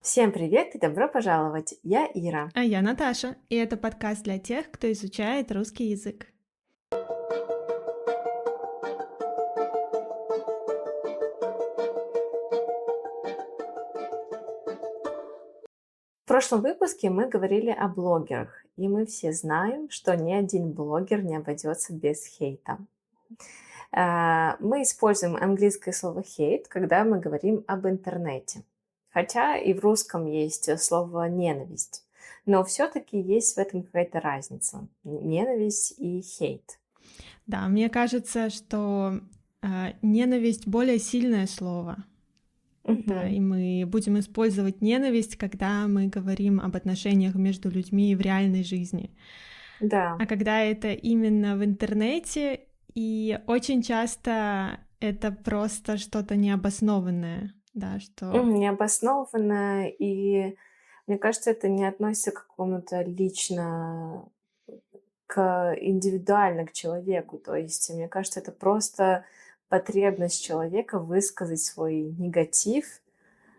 Всем привет и добро пожаловать! Я Ира. А я Наташа, и это подкаст для тех, кто изучает русский язык. В прошлом выпуске мы говорили о блогерах, и мы все знаем, что ни один блогер не обойдется без хейта. Мы используем английское слово hate, когда мы говорим об интернете. Хотя и в русском есть слово ненависть. Но все-таки есть в этом какая-то разница. Ненависть и хейт. Да, мне кажется, что ненависть более сильное слово. Да, и мы будем использовать ненависть, когда мы говорим об отношениях между людьми в реальной жизни. Да. А когда это именно в интернете, и очень часто это просто что-то необоснованное, да, что... Необоснованное, и мне кажется, это не относится к какому-то лично, индивидуально к человеку. То есть, мне кажется, это просто потребность человека высказать свой негатив,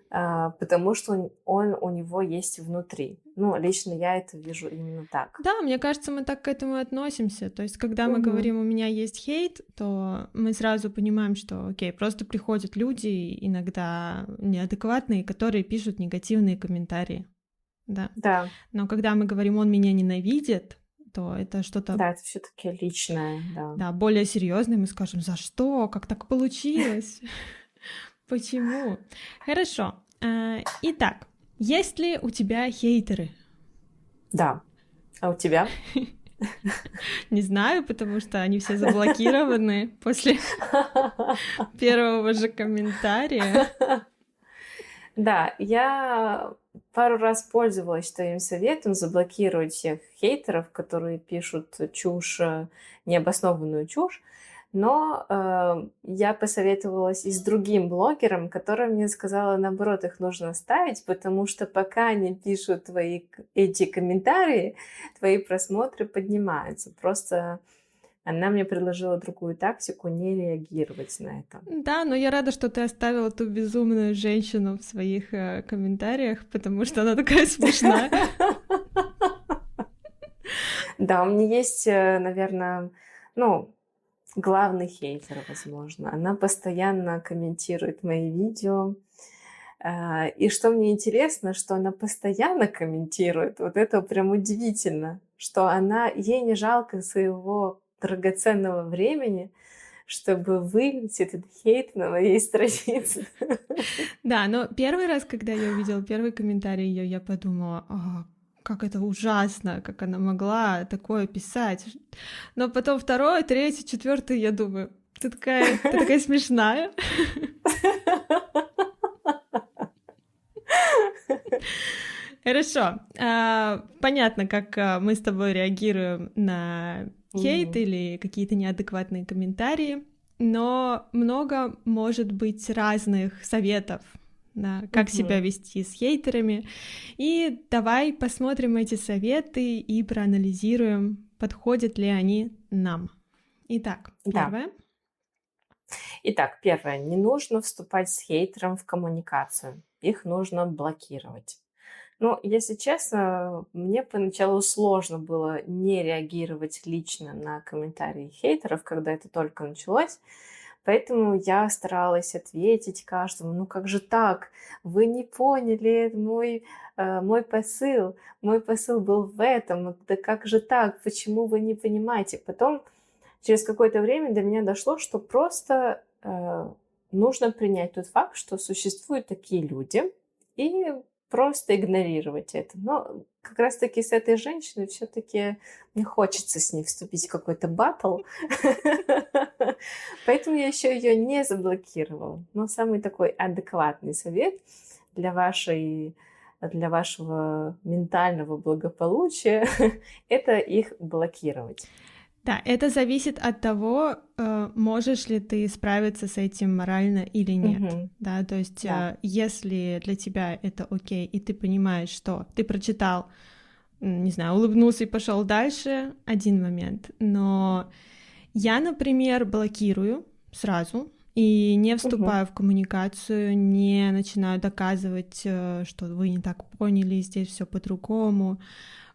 потому что он у него есть внутри. Ну, лично я это вижу именно так. Да, мне кажется, мы так к этому и относимся. То есть, когда мы говорим «у меня есть хейт», то мы сразу понимаем, что, окей, просто приходят люди, иногда неадекватные, которые пишут негативные комментарии. Да. Да. Но когда мы говорим «он меня ненавидит», то это что-то... Да, это все-таки личное, да. Да, более серьезное. Мы скажем: «За что? Как так получилось? Почему?» Хорошо. Итак, есть ли у тебя хейтеры? Да. А у тебя? Не знаю, потому что они все заблокированы после первого же комментария. Да, я пару раз пользовалась твоим советом заблокировать всех хейтеров, которые пишут чушь, необоснованную чушь. Но я посоветовалась и с другим блогером, который мне сказала, наоборот, их нужно оставить, потому что пока они пишут эти комментарии, твои просмотры поднимаются. Просто она мне предложила другую тактику, не реагировать на это. Да, но я рада, что ты оставила ту безумную женщину в своих комментариях, потому что она такая смешная. Да, у меня есть, наверное, главный хейтер, возможно. Она постоянно комментирует мои видео. И что мне интересно, что она постоянно комментирует. Вот это прям удивительно, что ей не жалко своего драгоценного времени, чтобы вылить этот хейт на моей странице. Да, но первый раз, когда я увидела первый комментарий ее, я подумала: как это ужасно, как она могла такое писать. Но потом второй, третий, четвертый, я думаю: ты такая смешная. Хорошо. Понятно, как мы с тобой реагируем на хейт или какие-то неадекватные комментарии, но много может быть разных советов, да, как себя вести с хейтерами. И давай посмотрим эти советы и проанализируем, подходят ли они нам. Итак, первое. Итак, первое. Не нужно вступать с хейтером в коммуникацию. Их нужно блокировать. Ну, если честно, мне поначалу сложно было не реагировать лично на комментарии хейтеров, когда это только началось. Поэтому я старалась ответить каждому: ну как же так? Вы не поняли мой посыл. Мой посыл был в этом. Да как же так? Почему вы не понимаете? Потом, через какое-то время до меня дошло, что просто нужно принять тот факт, что существуют такие люди, и просто игнорировать это. Но как раз-таки с этой женщиной все-таки мне хочется с ней вступить в какой-то баттл. Поэтому я еще ее не заблокировала. Но самый такой адекватный совет для вашего ментального благополучия – это их блокировать. Да, это зависит от того, можешь ли ты справиться с этим морально или нет. Да, то есть, если для тебя это окей, и ты понимаешь, что ты прочитал, не знаю, улыбнулся и пошел дальше, один момент. Но я, например, блокирую сразу, и не Мгм. вступаю в коммуникацию, не начинаю доказывать, что вы не так поняли, здесь все по-другому,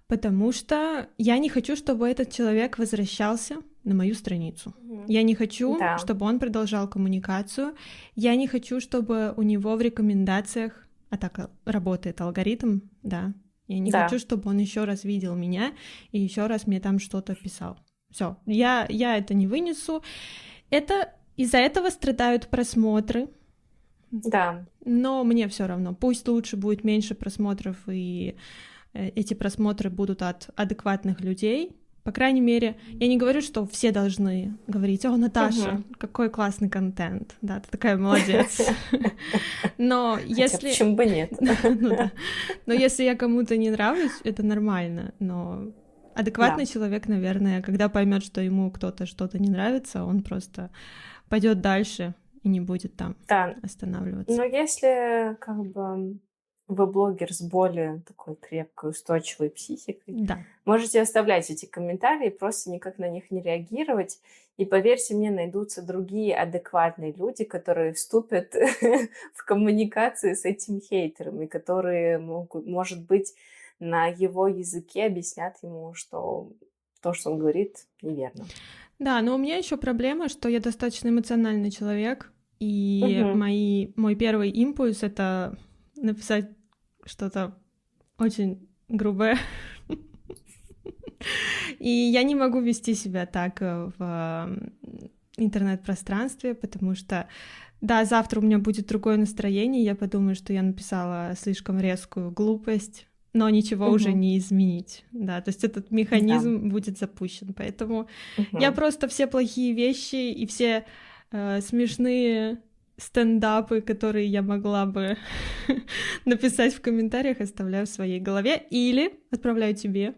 потому что я не хочу, чтобы этот человек возвращался на мою страницу. Мгм. Я не хочу, Да, чтобы он продолжал коммуникацию. Я не хочу, чтобы у него в рекомендациях, а так работает алгоритм, да. Я не хочу, да, чтобы он еще раз видел меня и еще раз мне там что-то писал. Все, я это не вынесу. Это из-за этого страдают просмотры, да. но мне все равно. Пусть лучше будет меньше просмотров, и эти просмотры будут от адекватных людей. По крайней мере, я не говорю, что все должны говорить: «О, Наташа, Мгм. какой классный контент, да, ты такая молодец». Но Хотя если... почему бы нет? Ну да. Но если я кому-то не нравлюсь, это нормально. Но адекватный Да, человек, наверное, когда поймет, что ему кто-то что-то не нравится, он просто пойдет дальше и не будет там да. останавливаться. Но если как бы вы блогер с более такой крепкой, устойчивой психикой, Да. можете оставлять эти комментарии, просто никак на них не реагировать. И поверьте мне, найдутся другие адекватные люди, которые вступят в коммуникацию с этим хейтером, и которые могут, может быть, на его языке объяснят ему, что то, что он говорит, неверно. Да, но у меня еще проблема, что я достаточно эмоциональный человек, и Мгм. мой первый импульс — это написать что-то очень грубое. И я не могу вести себя так в интернет-пространстве, потому что, да, завтра у меня будет другое настроение, я подумаю, что я написала слишком резкую глупость, но ничего уже Мгм. не изменить, да, то есть этот Да. механизм будет запущен, поэтому я Мгм. просто все плохие вещи и все смешные стендапы, которые я могла бы написать в комментариях, оставляю в своей голове или отправляю тебе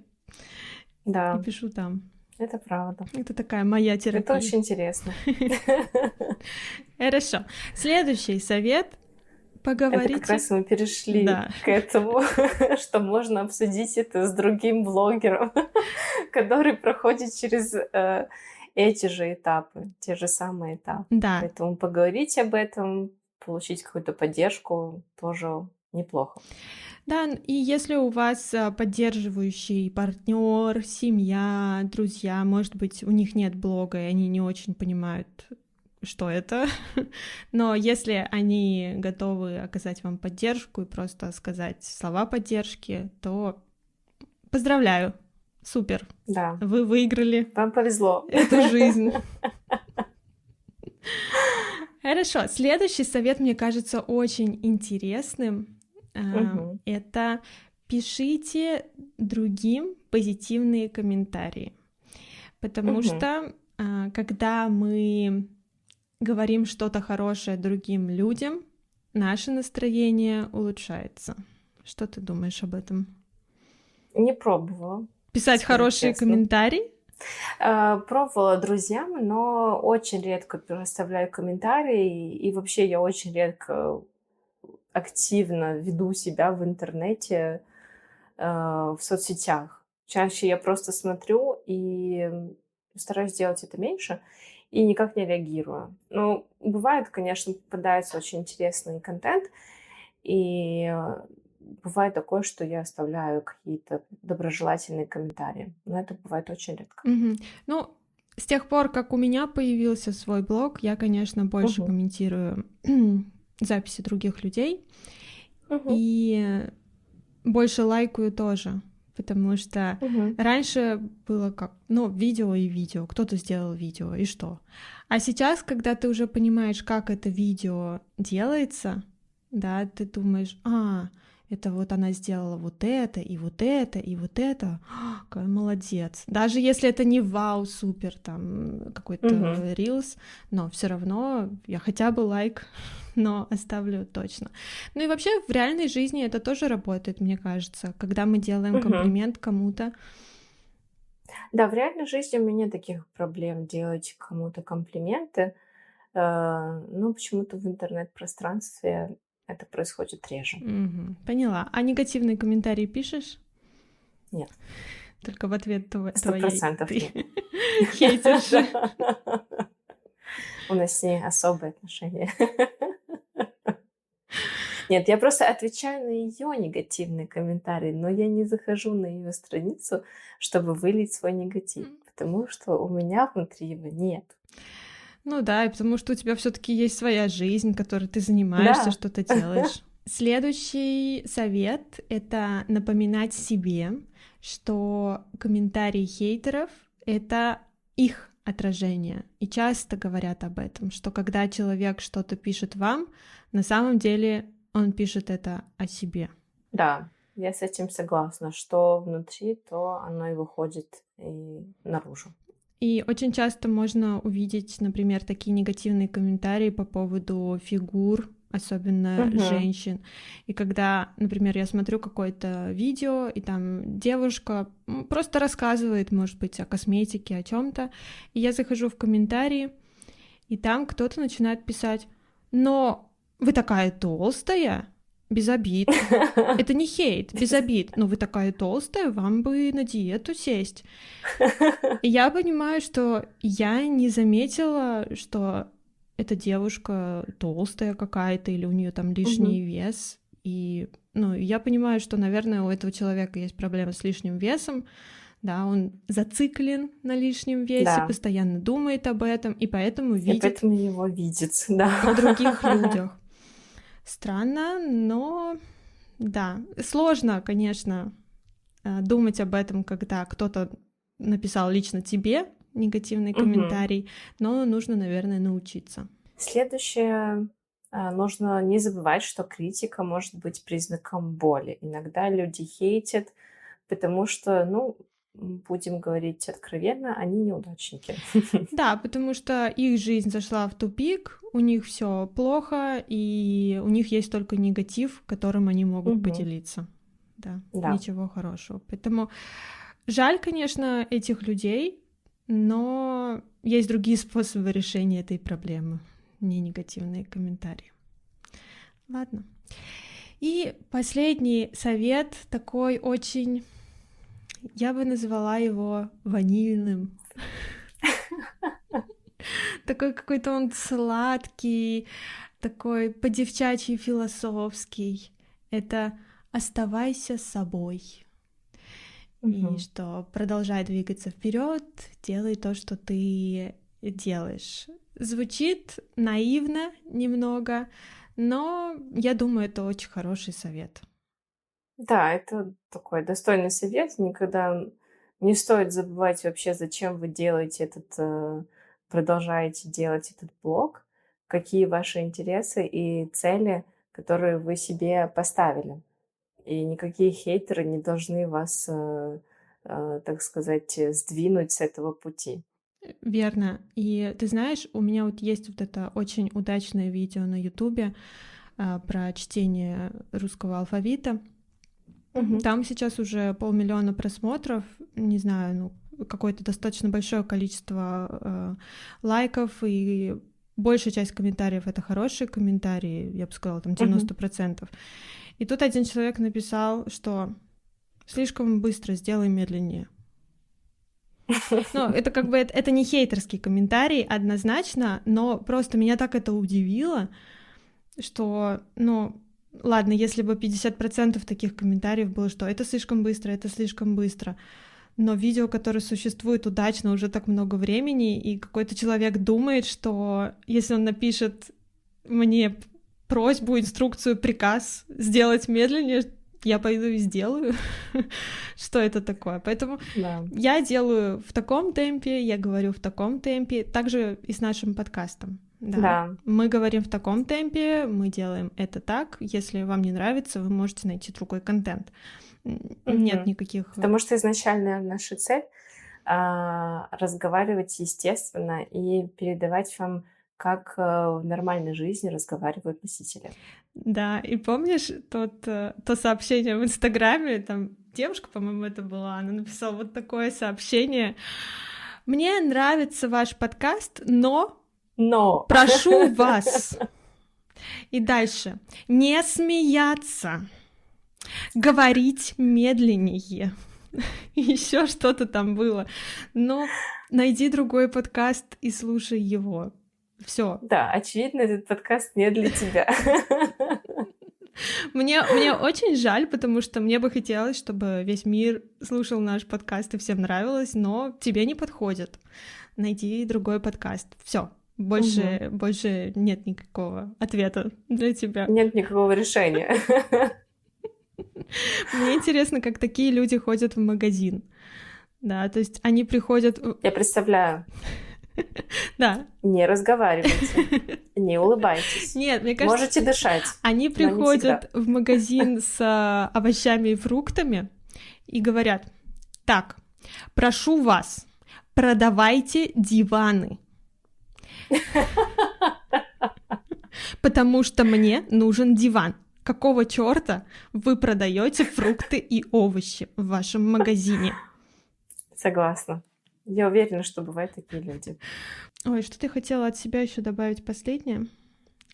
и Да, пишу там. это правда. Это такая моя Это терапия. очень интересно. Хорошо. Следующий совет. Это как Поговорите. раз мы перешли Да. к этому, что можно обсудить это с другим блогером, который проходит через эти же этапы, те же самые этапы. Да. Поэтому поговорить об этом, получить какую-то поддержку тоже неплохо. Да, и если у вас поддерживающий партнер, семья, друзья, может быть, у них нет блога, и они не очень понимают, что это, но если они готовы оказать вам поддержку и просто сказать слова поддержки, то поздравляю, супер, Да, вы выиграли вам повезло. эту жизнь. Хорошо, следующий совет мне кажется очень интересным. Мгм. Это пишите другим позитивные комментарии, потому Мгм. что когда мы говорим что-то хорошее другим людям, наше настроение улучшается. Что ты думаешь об этом? Не пробовала, Писать скажу хорошие честно. комментарии? Пробовала друзьям, но очень редко оставляю комментарии. И вообще я очень редко активно веду себя в интернете, в соцсетях. Чаще я просто смотрю и стараюсь делать это меньше и никак не реагирую. Ну, бывает, конечно, попадается очень интересный контент, и бывает такое, что я оставляю какие-то доброжелательные комментарии, но это бывает очень редко. Мгм. Ну, с тех пор, как у меня появился свой блог, я, конечно, больше Мгм. комментирую записи других людей Мгм. и больше лайкаю тоже, потому что Мгм. раньше было как, ну, видео и видео, кто-то сделал видео, и что? А сейчас, когда ты уже понимаешь, как это видео делается, да, ты думаешь: это вот она сделала вот это, и вот это, и вот это. Какая молодец. Даже если это не вау, супер, там Мгм. какой-то рилс, но все равно я хотя бы лайк, но оставлю точно. Ну и вообще в реальной жизни это тоже работает, мне кажется, когда мы делаем Мгм. комплимент кому-то. Да, в реальной жизни у меня нет таких проблем делать кому-то комплименты. Но почему-то в интернет-пространстве это происходит реже. Мгм, поняла. А негативные комментарии пишешь? Нет, Только в ответ сто твоей процентов ты нет. хейтерши. Да. У нас с ней особые отношения. Нет, я просто отвечаю на ее негативные комментарии, но я не захожу на ее страницу, чтобы вылить свой негатив, потому что у меня внутри его нет. Ну да, и потому что у тебя все-таки есть своя жизнь, которой ты занимаешься, Да. что-то делаешь. Следующий совет — это напоминать себе, что комментарии хейтеров — это их отражение. И часто говорят об этом, что когда человек что-то пишет вам, на самом деле он пишет это о себе. Да, я с этим согласна. Что внутри, то оно и выходит и наружу. И очень часто можно увидеть, например, такие негативные комментарии по поводу фигур, особенно Мгм. женщин. И когда, например, я смотрю какое-то видео, и там девушка просто рассказывает, может быть, о косметике, о чем-то, и я захожу в комментарии, и там кто-то начинает писать: «Но вы такая толстая». Без обид. Это не хейт, без обид. Но вы такая толстая, вам бы на диету сесть. И я понимаю, что я не заметила, что эта девушка толстая какая-то, или у нее там лишний Мгм. вес. И, ну, я понимаю, что, наверное, у этого человека есть проблема с лишним весом. Да, он зациклен на лишнем весе, Да. постоянно думает об этом, и поэтому И видит поэтому его видит, в других да. людях. Странно, но да, сложно, конечно, думать об этом, когда кто-то написал лично тебе негативный Мгм. комментарий, но нужно, наверное, научиться. Следующее, нужно не забывать, что критика может быть признаком боли. Иногда люди хейтят, потому что, ну, будем говорить откровенно, они неудачники. Да, потому что их жизнь зашла в тупик, у них все плохо, и у них есть только негатив, которым они могут Мгм. поделиться. Да, Да. ничего хорошего. Поэтому жаль, конечно, этих людей, но есть другие способы решения этой проблемы, не негативные комментарии. Ладно. И последний совет такой очень, я бы назвала его ванильным. Такой какой-то он сладкий, такой по-девчачьи философский. Это оставайся собой. И Мгм. что продолжай двигаться вперед, делай то, что ты делаешь. Звучит наивно немного, но я думаю, это очень хороший совет. Да, это такой достойный совет. Никогда не стоит забывать вообще, зачем вы делаете продолжаете делать этот блог, какие ваши интересы и цели, которые вы себе поставили. И никакие хейтеры не должны вас, так сказать, сдвинуть с этого пути. Верно. И ты знаешь, у меня вот есть вот это очень удачное видео на Ютубе про чтение русского алфавита. Мгм. Там сейчас уже 500 000 просмотров, не знаю, ну, какое-то достаточно большое количество лайков, и большая часть комментариев — это хорошие комментарии, я бы сказала, там Мгм. 90%. И тут один человек написал, что слишком быстро, сделай медленнее. Ну, это как бы это не хейтерский комментарий однозначно, но просто меня так это удивило, что, ну, ладно, если бы 50% таких комментариев было, что это слишком быстро, но видео, которое существует удачно уже так много времени, и какой-то человек думает, что если он напишет мне просьбу, инструкцию, приказ сделать медленнее, я пойду и сделаю. Что это такое? Поэтому Да. я делаю в таком темпе, я говорю в таком темпе, также и с нашим подкастом. Да. Да. Мы говорим в таком темпе, мы делаем это так. Если вам не нравится, вы можете найти другой контент. Нет Мгм. никаких... Потому что изначально наша цель разговаривать естественно и передавать вам, как в нормальной жизни разговаривают носители. Да, и помнишь то сообщение в Инстаграме, там девушка, по-моему, это была, она написала вот такое сообщение: «Мне нравится ваш подкаст, но Но прошу вас». И дальше: «Не смеяться, говорить медленнее». Еще что-то там было. Но найди другой подкаст и слушай его. Все. Да, очевидно, этот подкаст не для тебя. Мне очень жаль, потому что мне бы хотелось, чтобы весь мир слушал наш подкаст и всем нравилось, но тебе не подходит. Найди другой подкаст. Все. Больше нет никакого ответа для тебя. Нет никакого решения. Мне интересно, как такие люди ходят в магазин. Да, то есть они приходят... Я представляю. Да. Не разговаривайте, не улыбайтесь. Нет, мне кажется... Можете дышать. Они приходят в магазин с овощами и фруктами и говорят: так, прошу вас, продавайте диваны. Потому что мне нужен диван. Какого чёрта вы продаете фрукты и овощи в вашем магазине? Согласна. Я уверена, что бывают такие люди. Ой, что ты хотела от себя еще добавить последнее?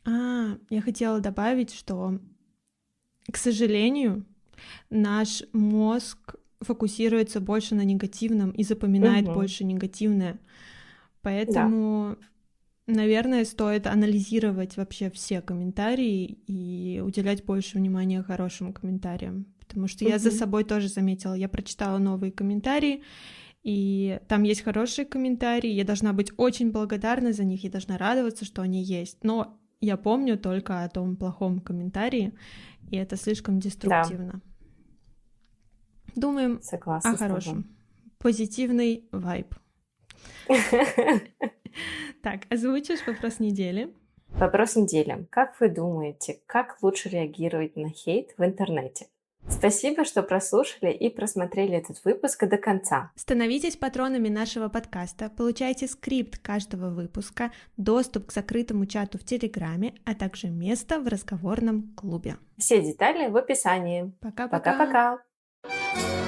Я хотела добавить, что, к сожалению, наш мозг фокусируется больше на негативном и запоминает больше негативное. Поэтому, наверное, стоит анализировать вообще все комментарии и уделять больше внимания хорошим комментариям. Потому что я за собой тоже заметила. Я прочитала новые комментарии, и там есть хорошие комментарии. Я должна быть очень благодарна за них, я должна радоваться, что они есть. Но я помню только о том плохом комментарии, и это слишком деструктивно. Думаем о хорошем. Позитивный вайб. Так, озвучишь вопрос недели? Вопрос недели. Как вы думаете, как лучше реагировать на хейт в интернете? Спасибо, что прослушали и просмотрели этот выпуск до конца. Становитесь патронами нашего подкаста, получайте скрипт каждого выпуска, доступ к закрытому чату в Телеграме, а также место в разговорном клубе. Все детали в описании. Пока-пока. Пока-пока.